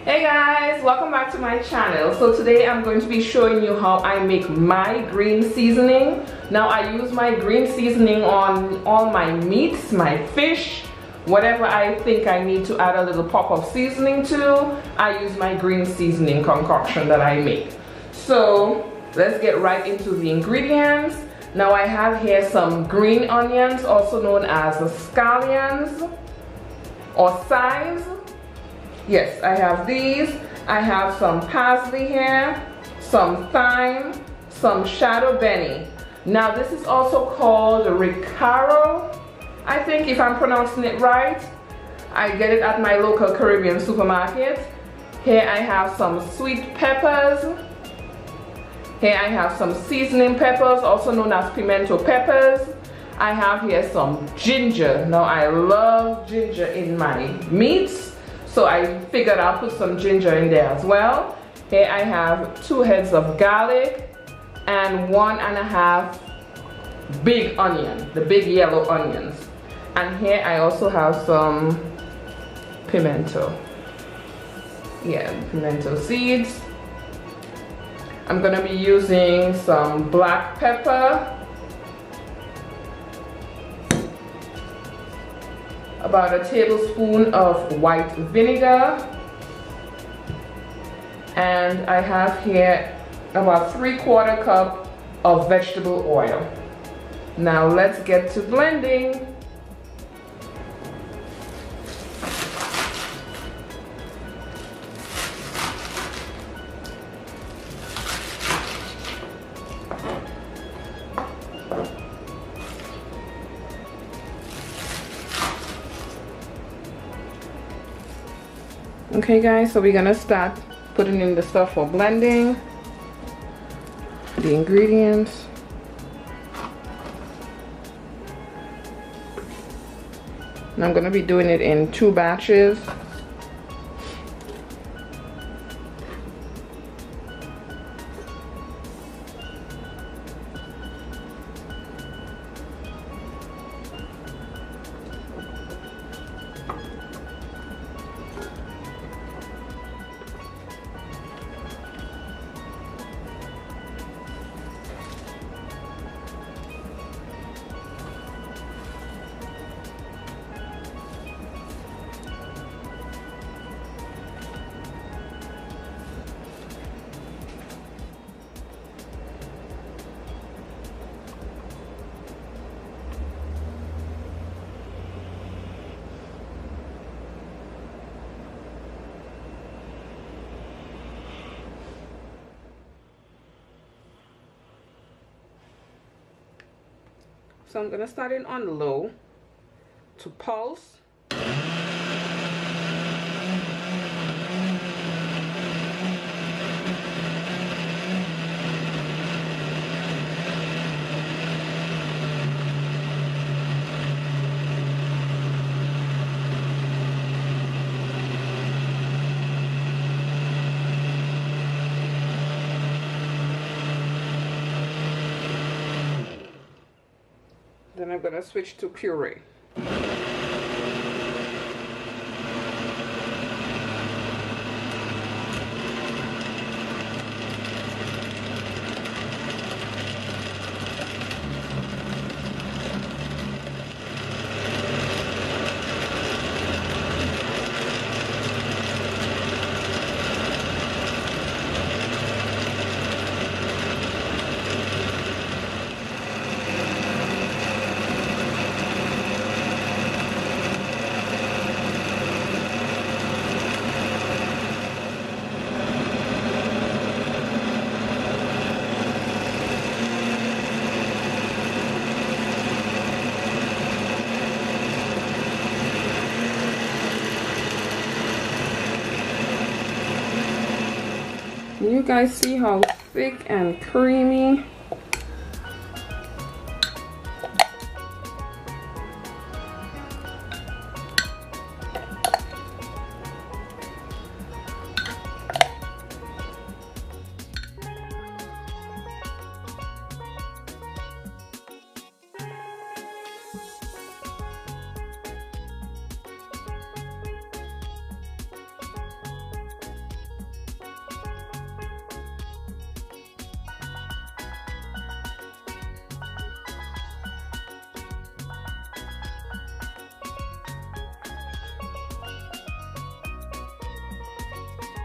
Hey guys, welcome back to my channel. So today I'm going to be showing you how I make my green seasoning. Now I use my green seasoning on all my meats, my fish, whatever I think I need to add a little pop of seasoning to. I use my green seasoning concoction that I make. So let's get right into the ingredients. Now I have here some green onions, also known as scallions or chives. Yes, I have these. I have some parsley here, some thyme, some shadow benny. Now this is also called ricaro. I think if I'm pronouncing it right. I get it at my local Caribbean supermarket. Here I have some sweet peppers. Here I have some seasoning peppers, also known as pimento peppers. I have here some ginger. Now I love ginger in my meats. So I figured I'll put some ginger in there as well. Here I have 2 heads of garlic and 1.5 big onion, the big yellow onions. And here I also have some pimento. Yeah, pimento seeds. I'm gonna be using some black pepper. About a tablespoon of white vinegar, and I have here about 3/4 cup of vegetable oil. Now let's get to blending. Okay guys, so we're gonna start putting in the stuff for blending, the ingredients. And I'm gonna be doing it in 2 batches. So I'm gonna start it on low to pulse. Then I'm gonna switch to puree. You guys see how thick and creamy